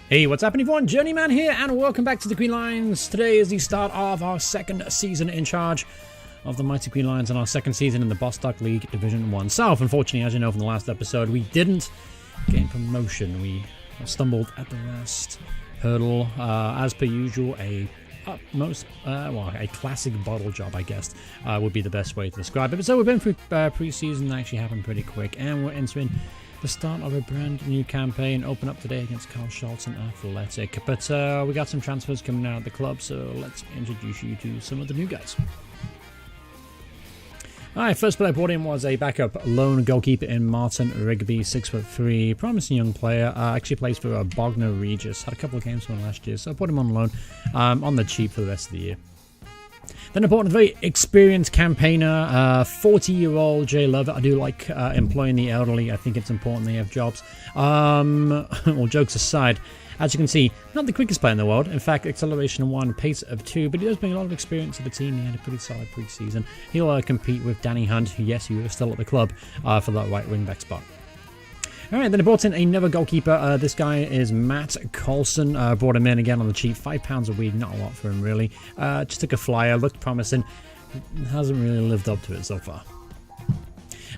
Hey, what's happening everyone? Journeyman here and welcome back to the Green Lions. Today is the start of our second season in charge of the Mighty Green Lions and our second season in the Bostock League Division 1 South. Unfortunately, as you know from the last episode, we didn't gain promotion. We stumbled at the last hurdle. As per usual, a classic bottle job, I guess, would be the best way to describe it. But so we've been through pre-season. That actually happened pretty quick, and we're entering the start of a brand new campaign. Open up today against Carl Schultz and Athletic. But we got some transfers coming out of the club, so let's introduce you to some of the new guys. Alright, first player brought in was a backup lone goalkeeper in Martin Rigby, 6'3", promising young player. Actually plays for Bognor Regis. Had a couple of games for him last year, so I put him on loan on the cheap for the rest of the year. Then I brought in a very experienced campaigner, 40-year-old Jay Lovett. I do like employing the elderly. I think it's important they have jobs. Well, jokes aside, as you can see, not the quickest player in the world. In fact, acceleration of 1, pace of 2, but he does bring a lot of experience to the team. He had a pretty solid pre-season. He'll compete with Danny Hunt, who, yes, he was still at the club, for that right wing-back spot. Alright, then I brought in another goalkeeper. This guy is Matt Coulson. Brought him in again on the cheap. £5 a week, not a lot for him really. Just took a flyer, looked promising. Hasn't really lived up to it so far.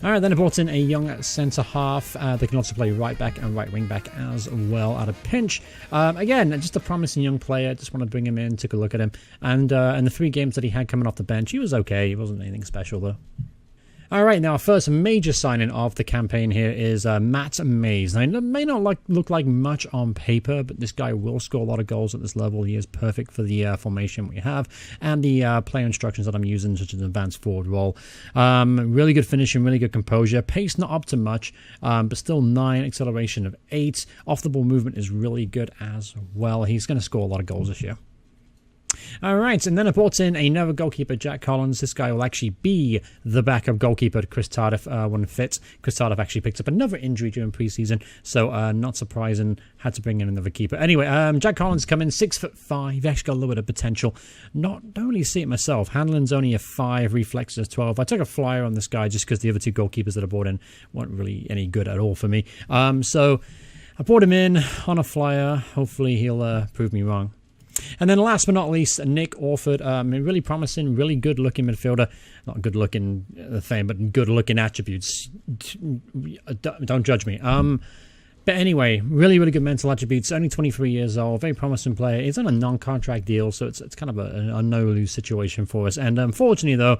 Alright, then I brought in a young centre-half. They can also play right-back and right-wing-back as well at a pinch. Again, just a promising young player. Just want to bring him in, took a look at him. And in the 3 games that he had coming off the bench, he was okay. He wasn't anything special though. Alright, now our first major signing of the campaign here is Matt Mays. Now, it may not look like much on paper, but this guy will score a lot of goals at this level. He is perfect for the formation we have and the player instructions that I'm using, such as an advanced forward role. Really good finishing, really good composure. Pace not up to much, but still 9, acceleration of 8. Off the ball movement is really good as well. He's going to score a lot of goals this year. Alright, and then I brought in another goalkeeper, Jack Collins. This guy will actually be the backup goalkeeper to Chris Tardif when fit. Chris Tardif actually picked up another injury during preseason, so not surprising, had to bring in another keeper. Anyway, Jack Collins come in, 6'5". He's actually got a little bit of potential. Don't really see it myself. Handling's only a 5, reflexes 12. I took a flyer on this guy just because the other 2 goalkeepers that I brought in weren't really any good at all for me. So I brought him in on a flyer. Hopefully he'll prove me wrong. And then last but not least, Nick Orford, really promising, really good-looking midfielder. Not good-looking thing, but good-looking attributes. Don't judge me. But anyway, really, really good mental attributes. Only 23 years old, very promising player. He's on a non-contract deal, so it's kind of a no-lose situation for us. And unfortunately, though,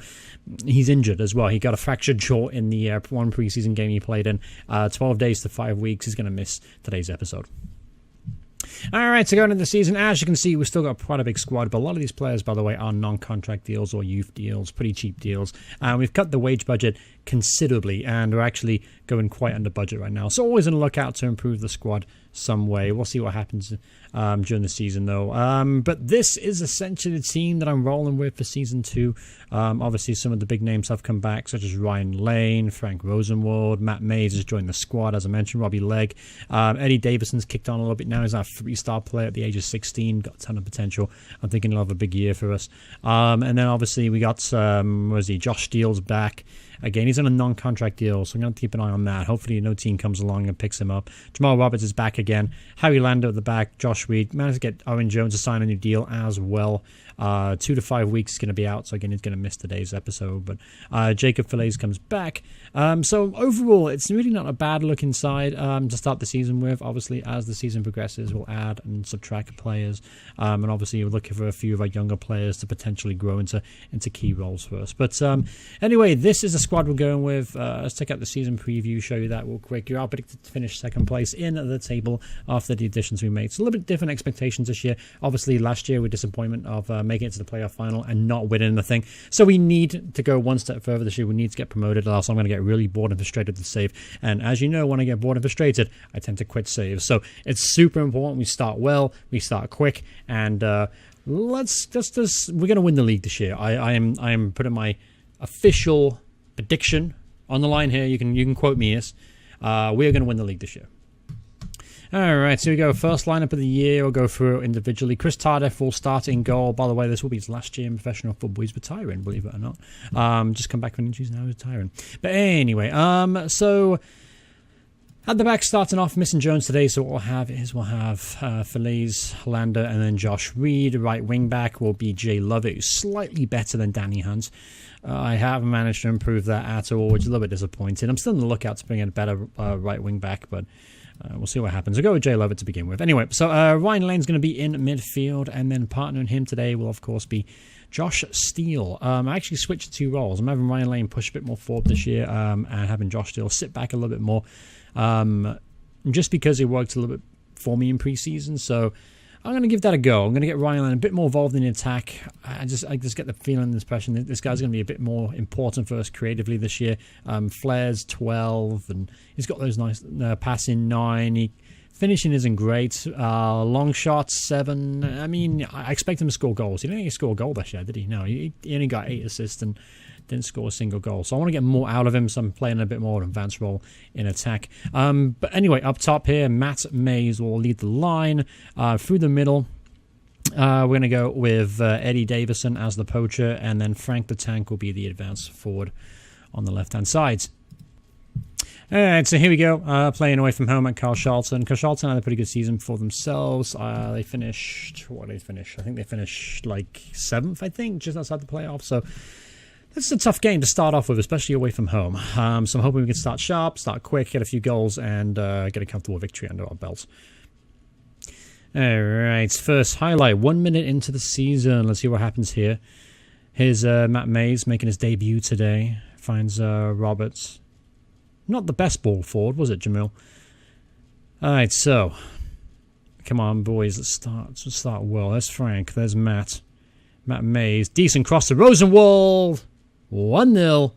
he's injured as well. He got a fractured jaw in the one preseason game he played in. 12 days to 5 weeks. He's going to miss today's episode. Alright, so going into the season, as you can see, we've still got quite a big squad, but a lot of these players, by the way, are non-contract deals or youth deals, pretty cheap deals. We've cut the wage budget considerably, and we're actually going quite under budget right now. So always on the lookout to improve the squad some way. We'll see what happens during the season, though. But this is essentially the team that I'm rolling with for Season 2. Obviously, some of the big names have come back, such as Ryan Lane, Frank Rosenwald, Matt Mays has joined the squad, as I mentioned, Robbie Legg. Eddie Davidson's kicked on a little bit now. He's our 3-star player at the age of 16, got a ton of potential. I'm thinking he'll have a big year for us. And then, obviously, we got, Josh Steele's back. Again, he's on a non-contract deal, so I'm going to keep an eye on that. Hopefully no team comes along and picks him up. Jamal Roberts is back again. Harry Lando at the back. Josh Reed managed to get Owen Jones to sign a new deal as well. 2 to 5 weeks is going to be out, so again, he's going to miss today's episode. But Jacob Fillets comes back. So overall, it's really not a bad looking side to start the season with. Obviously, as the season progresses, we'll add and subtract players. And obviously, we're looking for a few of our younger players to potentially grow into key roles for us. But anyway, this is the squad we're going with. Let's check out the season preview, show you that real quick. You are predicted to finish second place in the table after the additions we made. So a little bit different expectations this year. Obviously, last year with disappointment of making it to the playoff final and not winning the thing. So we need to go one step further this year. We need to get promoted, or else I'm going to get really bored and frustrated with the save. And as you know, when I get bored and frustrated, I tend to quit saves. So it's super important we start well, we start quick, and we're going to win the league this year. I am putting my official prediction on the line here. You can quote me as we are going to win the league this year. Alright, so we go. First lineup of the year. We'll go through it individually. Chris Tardif will start in goal. By the way, this will be his last year in professional football. He's retiring, believe it or not. Just come back from injuries, now he's retiring. But anyway, so At the back, starting off, missing Jones today, so what we'll have Feliz, Hollander, and then Josh Reed. Right wing back will be Jay Lovett, who's slightly better than Danny Hunt. I haven't managed to improve that at all, which is a little bit disappointing. I'm still on the lookout to bring in a better right wing back, but we'll see what happens. I'll go with Jay Lovett to begin with. Anyway, so Ryan Lane's going to be in midfield, and then partnering him today will, of course, be Josh Steele. I actually switched 2 roles. I'm having Ryan Lane push a bit more forward this year, and having Josh Steele sit back a little bit more. Just because it worked a little bit for me in preseason, so I'm going to give that a go. I'm going to get Ryan Lane a bit more involved in the attack. I just get the feeling, this impression that this guy's going to be a bit more important for us creatively this year. Flares 12, and he's got those nice passing 9. Finishing isn't great. Long shots 7. I mean, I expect him to score goals. He didn't even score a goal this year, did he? No, he only got 8 assists and didn't score a single goal. So I want to get more out of him, so I'm playing a bit more advanced role in attack. But anyway, up top here, Matt Mays will lead the line. Through the middle, we're going to go with Eddie Davison as the poacher, and then Frank the Tank will be the advanced forward on the left-hand side. Alright, so here we go. Playing away from home at Carl Charlton. Carl Charlton had a pretty good season for themselves. They finished... What did they finish? I think they finished like 7th, I think, just outside the playoffs. So this is a tough game to start off with, especially away from home. So I'm hoping we can start sharp, start quick, get a few goals, and get a comfortable victory under our belts. Alright, first highlight. 1 minute into the season. Let's see what happens here. Here's Matt Mays making his debut today. Finds Roberts. Not the best ball forward, was it, Jamil? Alright, so. Come on, boys. Let's start well. There's Frank. There's Matt. Matt Mays. Decent cross to Rosenwald. 1-0.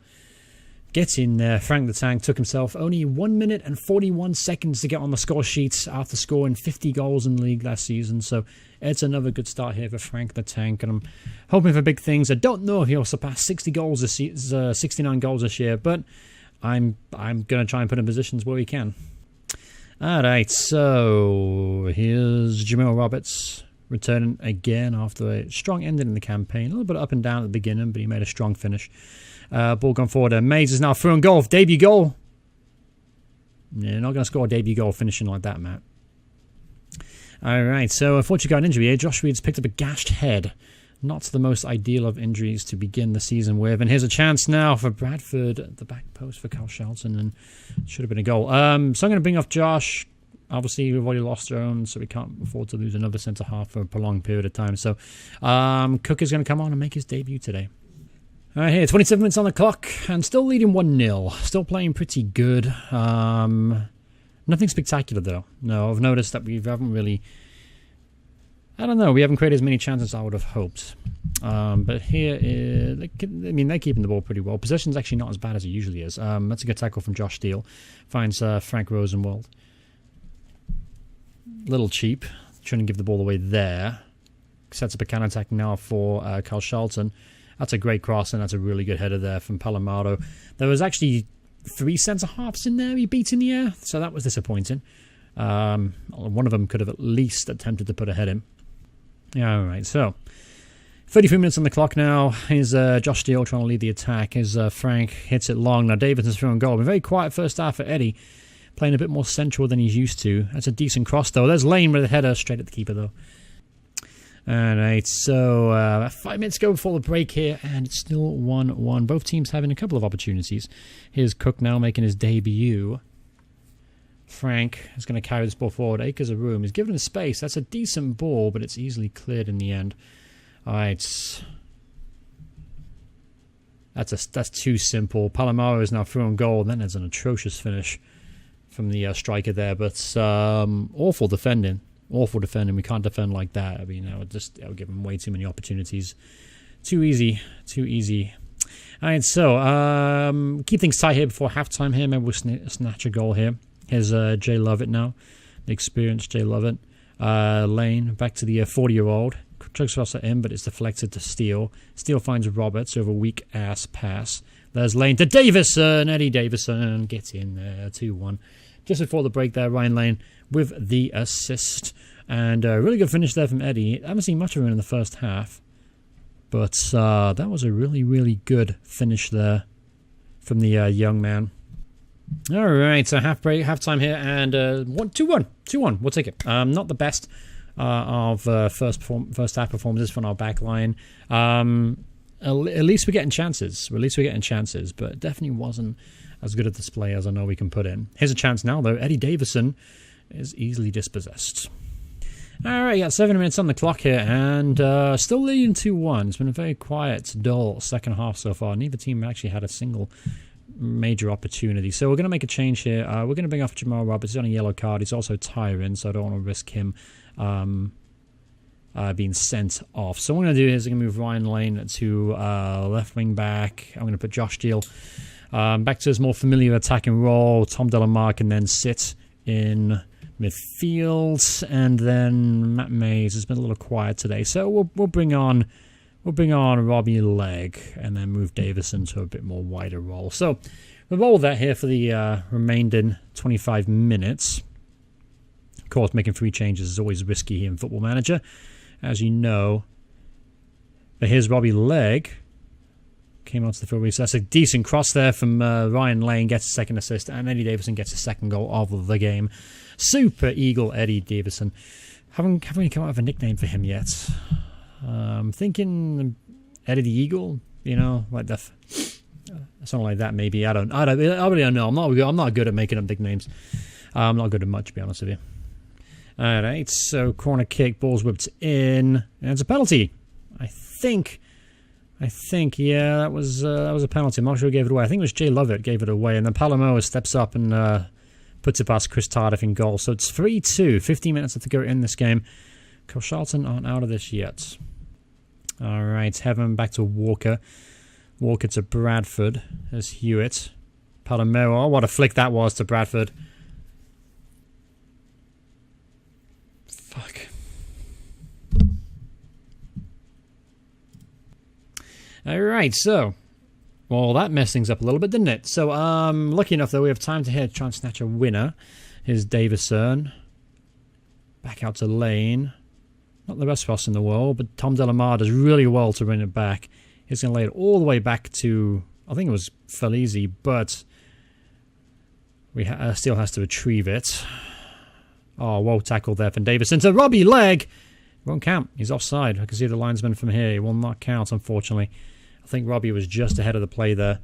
Get in there. Frank the Tank took himself only 1 minute and 41 seconds to get on the score sheet after scoring 50 goals in the league last season. So it's another good start here for Frank the Tank, and I'm hoping for big things. I don't know if he'll surpass 60 goals this 69 goals this year, but I'm going to try and put him in positions where he can. Alright, so here's Jamil Roberts returning again after a strong ending in the campaign. A little bit up and down at the beginning, but he made a strong finish. Ball gone forward. Mays is now through on goal. Debut goal. Yeah, not going to score a debut goal finishing like that, Matt. Alright, so unfortunately got an injury here. Josh Reed's picked up a gashed head. Not the most ideal of injuries to begin the season with. And here's a chance now for Bradford at the back post for Carl Charlton, and it should have been a goal. So I'm going to bring off Josh. Obviously, we've already lost our own, so we can't afford to lose another centre-half for a prolonged period of time. So Cook is going to come on and make his debut today. All right, here, 27 minutes on the clock, and still leading 1-0. Still playing pretty good. Nothing spectacular, though. No, I've noticed that we haven't really... I don't know, we haven't created as many chances as I would have hoped. But here, they're keeping the ball pretty well. Possession's actually not as bad as it usually is. That's a good tackle from Josh Steele. Finds Frank Rosenwald. Little cheap. Trying to give the ball away there. Sets up a counter-attack now for Carl Charlton. That's a great cross, and that's a really good header there from Palomaro. There was actually 3 centre-halves in there he beat in the air, so that was disappointing. One of them could have at least attempted to put a head in. Yeah, all right, so 33 minutes on the clock now. Here's Josh Steele trying to lead the attack. Here's Frank hits it long. Now Davidson's through on goal. Been very quiet first half for Eddie, playing a bit more central than he's used to. That's a decent cross, though. There's Lane with a header straight at the keeper, though. Alright, so 5 minutes go before the break here, and it's still 1-1. Both teams having a couple of opportunities. Here's Cook now making his debut. Frank is going to carry this ball forward. Acres of room. He's given him space. That's a decent ball, but it's easily cleared in the end. Alright. That's too simple. Palomaro is now through on goal. Then there's an atrocious finish from the striker there, but awful defending. Awful defending. We can't defend like that. I mean, I would give him way too many opportunities. Too easy. Too easy. Alright, so keep things tight here before halftime here. Maybe we'll snatch a goal here. Here's Jay Lovett now. The experienced Jay Lovett. Lane back to the 40-year-old. Chucks across at him, but it's deflected to Steele. Steele finds Roberts over a weak-ass pass. There's Lane to Davison. Eddie Davison gets in there. 2-1. Just before the break there, Ryan Lane with the assist. And a really good finish there from Eddie. I haven't seen much of him in the first half. But that was a really, really good finish there from the young man. All right, so half time here, and 2-1. We'll take it. Not the best of first half performances from our back line. At least we're getting chances. But it definitely wasn't as good a display as I know we can put in. Here's a chance now, though. Eddie Davison is easily dispossessed. All right, got 7 minutes on the clock here, and still leading 2-1. It's been a very quiet, dull second half so far. Neither team actually had a single major opportunity. So we're going to make a change here. We're going to bring off Jamal Roberts. He's on a yellow card. He's also tiring, so I don't want to risk him being sent off. So what I'm going to do is I'm going to move Ryan Lane to left wing back. I'm going to put Josh Steele back to his more familiar attacking role. Tom Delamar can then sit in midfield, and then Matt Mays has been a little quiet today. So we'll bring on Robbie Legg and then move Davison to a bit more wider role. So we'll roll that here for the remaining 25 minutes. Of course, making 3 changes is always risky here in Football Manager, as you know. But here's Robbie Legg. Came onto the field. So that's a decent cross there from Ryan Lane. Gets a second assist, and Eddie Davison gets a second goal of the game. Super Eagle Eddie Davison. Haven't really come up with a nickname for him yet. I'm thinking Eddie the Eagle, you know, like that, something like that. Maybe I really don't know. I'm not good at making up nicknames. I'm not good at much, to be honest with you. All right, so corner kick, ball's whipped in, and it's a penalty. I think, yeah, that was a penalty. I'm not sure who gave it away. I think it was Jay Lovett gave it away, and then Palomo steps up and puts it past Chris Tardif in goal. So it's 3-2. 15 minutes to go in this game. Charlton aren't out of this yet. All right, Heaven back to Walker. Walker to Bradford. There's Hewitt. Palomero. Oh, what a flick that was to Bradford. Fuck. All right, so, well, that messed things up a little bit, didn't it? So, lucky enough, though, we have time to here try and snatch a winner. Here's Davison. Back out to Lane. Not the best cross in the world, but Tom Delamar does really well to bring it back. He's going to lay it all the way back to, I think it was Felizi, but we still has to retrieve it. Oh, well tackled there from Davison to Robbie Legg. Won't count. He's offside. I can see the linesman from here. He will not count, unfortunately. I think Robbie was just ahead of the play there.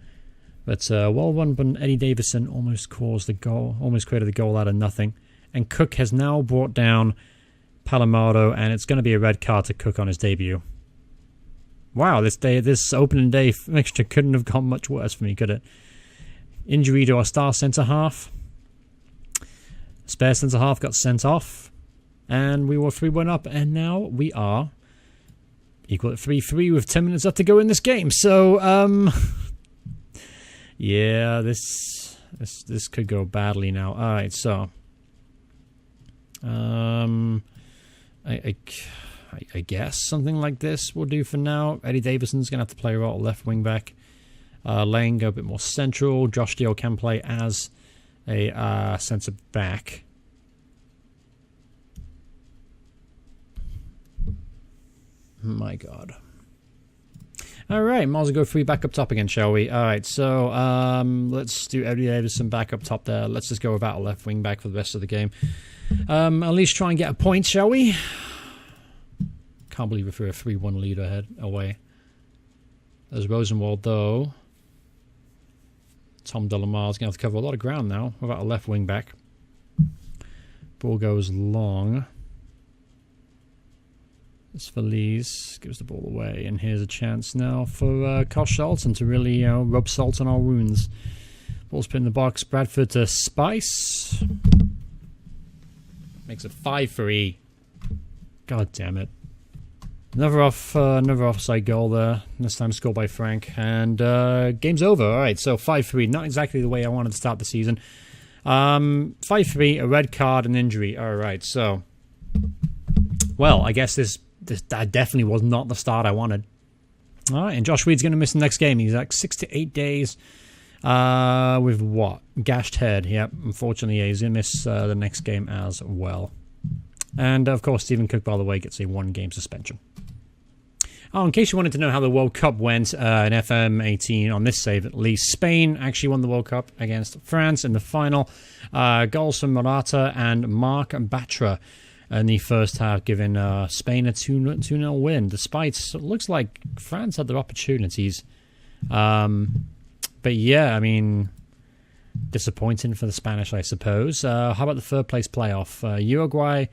But well run, but Eddie Davison almost caused the goal, almost created the goal out of nothing. And Cook has now brought down Palomaro, and it's going to be a red card to Cook on his debut. Wow, this opening day mixture couldn't have gone much worse for me, could it? Injury to our star centre-half. Spare centre-half got sent off, and we were 3-1 up, and now we are equal at 3-3 with 10 minutes left to go in this game. So, yeah, this could go badly now. All right, so I guess something like this will do for now. Eddie Davison's going to have to play right left wing back. Lane go a bit more central. Josh Steele can play as a centre back. My God. All right, might as well go 3 back up top again, shall we? All right, so let's do Eddie Davison back up top there. Let's just go without a left wing back for the rest of the game. At least try and get a point, shall we? Can't believe we threw a 3-1 lead away. There's Rosenwald, though. Tom Delamar's going to have to cover a lot of ground now without a left wing back. Ball goes long. It's Feliz. Gives the ball away. And here's a chance now for Kosh Charlton to really rub salt on our wounds. Ball's put in the box. Bradford to Spice. Makes it 5-3. God damn it. Another offside goal there. This time scored by Frank. And game's over. Alright, so 5-3. Not exactly the way I wanted to start the season. 5-3, a red card, and injury. Alright, so... Well, I guess that definitely was not the start I wanted. Alright, and Josh Reed's going to miss the next game. He's like 6 to 8 days with what? Gashed head. Yep, unfortunately, yeah, he's going to miss the next game as well. And, of course, Stephen Cook, by the way, gets a 1-game suspension. Oh, in case you wanted to know how the World Cup went in FM18, on this save at least, Spain actually won the World Cup against France in the final. Goals from Morata and Marc Batra in the first half, giving Spain a 2-0 win, despite it looks like France had their opportunities. But yeah, I mean, disappointing for the Spanish, I suppose. How about the third place playoff? Uruguay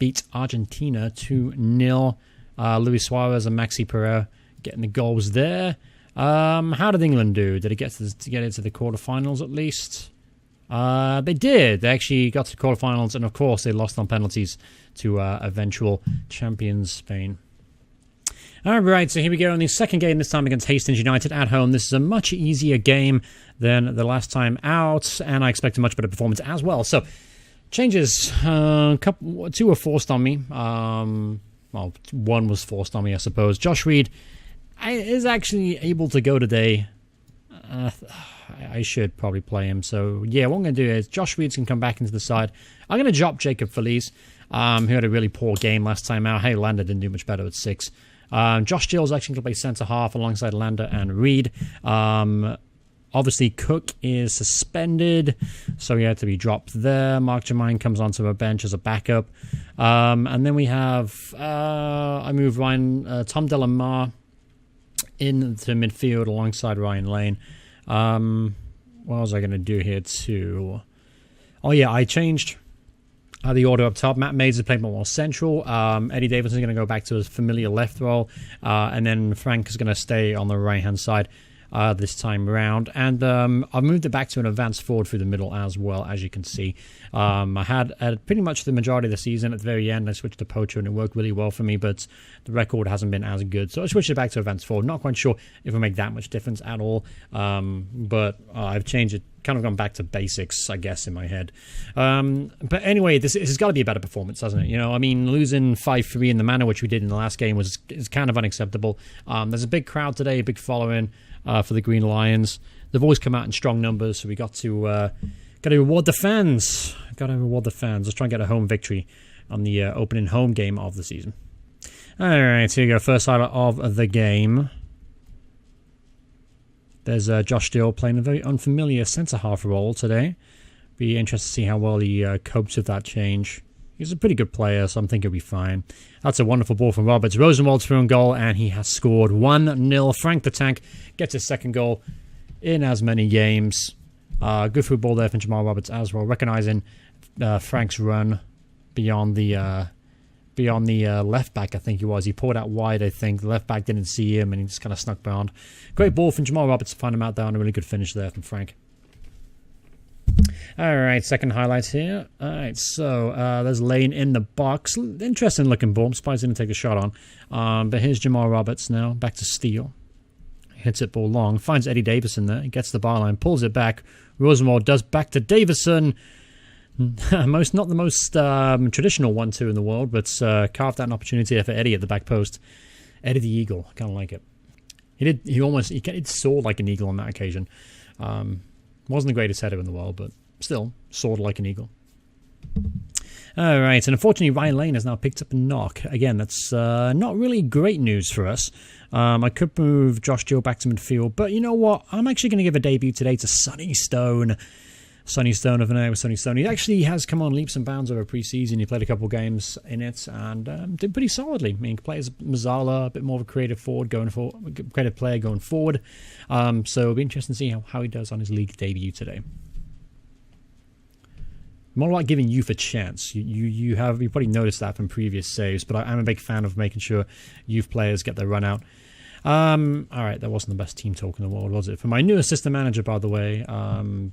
beat Argentina 2-0. Luis Suarez and Maxi Pereira getting the goals there. How did England do? Did it get into the quarterfinals at least? They did. They actually got to the quarterfinals, and of course they lost on penalties to eventual champions Spain. All right, so here we go in the second game, this time against Hastings United at home. This is a much easier game than the last time out, and I expect a much better performance as well. So, changes. Two were forced on me. Well, one was forced on me, I suppose. Josh Reed is actually able to go today. I should probably play him. So, yeah, what I'm going to do is Josh Reed's going to come back into the side. I'm going to drop Jacob Feliz, who had a really poor game last time out. Hey, Lander didn't do much better at 6. Josh Gill's actually going to play centre-half alongside Lander and Reed. Obviously, Cook is suspended, so he had to be dropped there. Mark Jermaine comes onto a bench as a backup. And then we have, I move Tom Delamar into midfield alongside Ryan Lane. What was I going to do here too? Oh yeah, I changed the order up top. Matt Mays is playing more central. Eddie Davidson is going to go back to his familiar left role. And then Frank is going to stay on the right-hand side this time round. And I've moved it back to an advanced forward through the middle as well, as you can see. I had pretty much the majority of the season. At the very end, I switched to Poacher, and it worked really well for me, but the record hasn't been as good. So I switched it back to advanced forward. Not quite sure if it'll make that much difference at all, but I've changed it, kind of gone back to basics, I guess, in my head. But anyway, this has got to be a better performance, hasn't it? You know, I mean, losing 5-3 in the manner which we did in the last game is kind of unacceptable. There's a big crowd today, a big following for the Green Lions. They've always come out in strong numbers, so we got to reward the fans. Let's try and get a home victory on the opening home game of the season. All right, here we go. First highlight of the game. There's Josh Steele playing a very unfamiliar centre-half role today. Be interested to see how well he copes with that change. He's a pretty good player, so I'm thinking he'll be fine. That's a wonderful ball from Roberts. Rosenwald through on goal, and he has scored 1-0. Frank the Tank gets his second goal in as many games. Good through ball there from Jamal Roberts as well, recognising Frank's run beyond the left back, I think he was. He poured out wide, I think. The left back didn't see him, and he just kind of snuck beyond. Great ball from Jamal Roberts to find him out there, and a really good finish there from Frank. All right, second highlight here. All right, so there's Lane in the box. Interesting looking ball. I'm surprised he didn't take a shot on. But here's Jamal Roberts now, back to Steele. Hits it ball long, finds Eddie Davison there. He gets the byline, pulls it back. Rosenwald does back to Davison. Not the most traditional 1-2 in the world, but carved out an opportunity there for Eddie at the back post. Eddie the Eagle, kind of like it. He soared like an eagle on that occasion. Wasn't the greatest header in the world, but still soared like an eagle. All right, and unfortunately, Ryan Lane has now picked up a knock. Again, that's not really great news for us. I could move Josh Gill back to midfield, but you know what? I'm actually going to give a debut today to Sonny Stone. Sonny Stone of an air with Sonny Stone. He actually has come on leaps and bounds over pre-season. He played a couple games in it and did pretty solidly. I mean, he plays Mazzala, a bit more of a creative player going forward. So it'll be interesting to see how he does on his league debut today. More like giving youth a chance. You probably noticed that from previous saves, but I'm a big fan of making sure youth players get their run out. All right, that wasn't the best team talk in the world, was it? For my new assistant manager, by the way,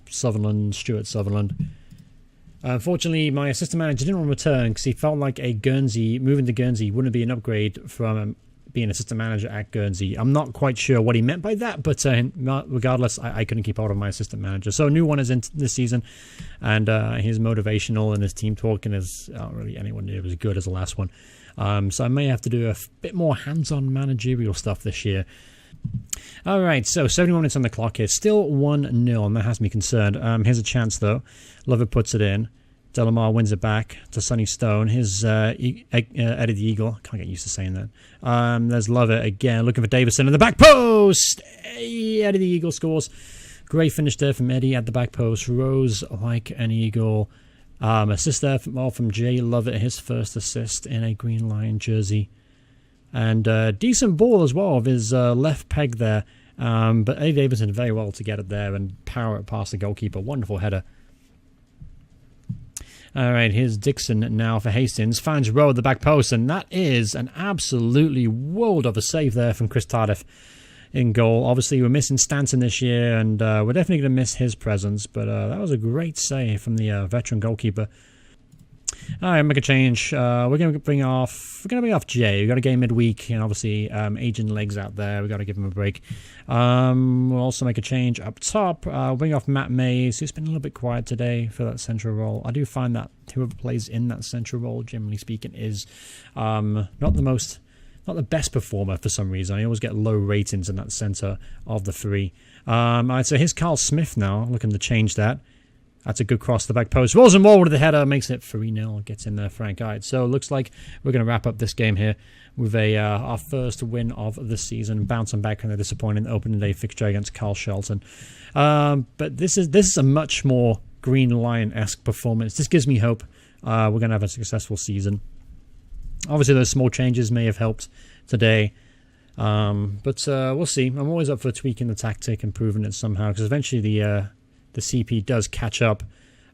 Stuart Sutherland. Unfortunately, my assistant manager didn't want to return because he felt like moving to Guernsey wouldn't be an upgrade from being assistant manager at Guernsey. I'm not quite sure what he meant by that, but regardless, I couldn't keep hold of my assistant manager. So a new one is in this season, and his motivational and his team talking is not really anyone near as good as the last one. So I may have to do a bit more hands-on managerial stuff this year. All right, so 71 minutes on the clock here. Still 1-0, and that has me concerned. Here's a chance, though. Lover puts it in. Delamar wins it back to Sonny Stone. Here's Eddie the Eagle. Can't get used to saying that. There's Lovett again, looking for Davison in the back post. Hey, Eddie the Eagle scores. Great finish there from Eddie at the back post. Rose like an eagle. Assist there from Jay Lovett, his first assist in a Green Lion jersey. And decent ball as well of his left peg there. But Eddie Davison did very well to get it there and power it past the goalkeeper. Wonderful header. All right, here's Dixon now for Hastings. Finds Rowe at the back post, and that is an absolutely world of a save there from Chris Tardif in goal. Obviously, we're missing Stanton this year, and we're definitely going to miss his presence, but that was a great save from the veteran goalkeeper. All right, make a change. We're going to bring off Jay. We've got a game midweek, and obviously aging legs out there. We've got to give him a break. We'll also make a change up top. Bring off Matt Mays, who's been a little bit quiet today for that central role. I do find that whoever plays in that central role, generally speaking, is not the best performer for some reason. I always get low ratings in that centre of the three. All right, so here's Carl Smith now, looking to change that. That's a good cross to the back post. Rolls and more with the header, makes it 3-0. Gets in there, Frank. All right, so it looks like we're going to wrap up this game here with our first win of the season, bouncing back from the disappointing opening day fixture against Carl Shelton. But this is a much more Green Lion-esque performance. This gives me hope. We're going to have a successful season. Obviously, those small changes may have helped today. But we'll see. I'm always up for tweaking the tactic, improving it somehow, because eventually the CP does catch up,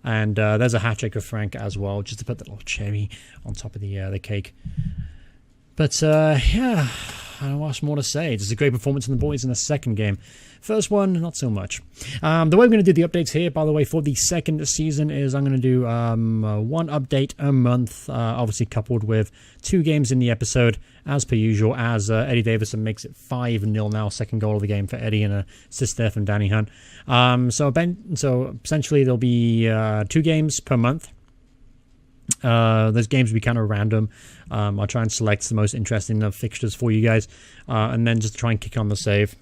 and there's a hat-trick of Frank as well, just to put that little cherry on top of the cake. But yeah, I don't know what's more to say. It's a great performance from the boys in the second game. First one, not so much. The way we're going to do the updates here, by the way, for the second season is I'm going to do one update a month, obviously coupled with 2 games in the episode, as per usual, as Eddie Davison makes it 5-0 now, second goal of the game for Eddie, and a assist there from Danny Hunt. So essentially there'll be 2 games per month. Those games will be kind of random. I'll try and select the most interesting of fixtures for you guys, and then just try and kick on the save.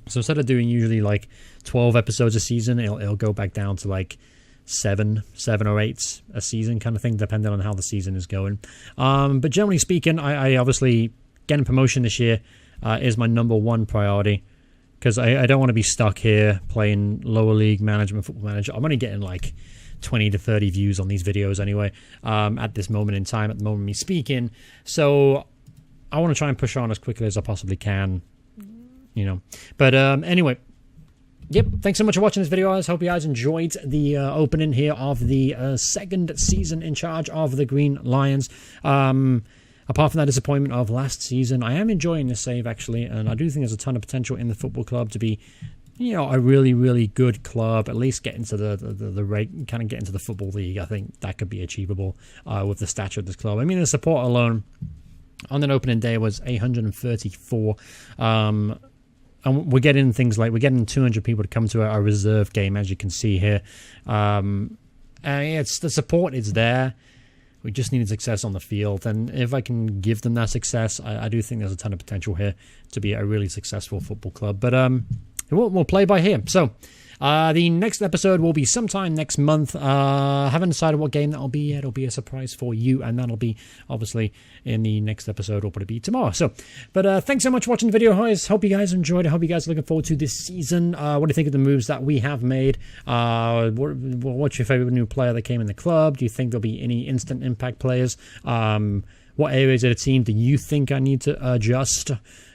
So instead of doing usually like 12 episodes a season, it'll go back down to like 7 or 8 a season kind of thing, depending on how the season is going. But generally speaking, I obviously getting promotion this year is my number one priority, because I don't want to be stuck here playing lower league management, football manager. I'm only getting like 20 to 30 views on these videos anyway, at this moment in time, at the moment of me speaking. So I want to try and push on as quickly as I possibly can, you know. But anyway, yep, thanks so much for watching this video, guys. Hope you guys enjoyed the opening here of the second season in charge of the Green Lions. Apart from that disappointment of last season, I am enjoying this save, actually, and I do think there's a ton of potential in the football club to be, you know, a really, really good club. At least get into the rate, kind of get into the football league. I think that could be achievable with the stature of this club. I mean, the support alone on an opening day was 834. And we're getting things like, we're getting 200 people to come to our reserve game, as you can see here. And it's the support is there. We just need success on the field, and if I can give them that success, I do think there's a ton of potential here to be a really successful football club. But we'll play by here. So the next episode will be sometime next month. Haven't decided what game that'll be yet. It'll be a surprise for you, and that'll be obviously in the next episode, or probably be tomorrow. So, but thanks so much for watching the video, guys. Hope you guys enjoyed it. Hope you guys are looking forward to this season. What do you think of the moves that we have made? What's your favorite new player that came in the club? Do you think there'll be any instant impact players? What areas of the team do you think I need to adjust?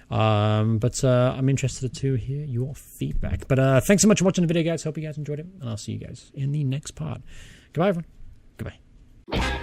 But I'm interested to hear your feedback. But thanks so much for watching the video, guys. Hope you guys enjoyed it, and I'll see you guys in the next part. Goodbye, everyone. Goodbye.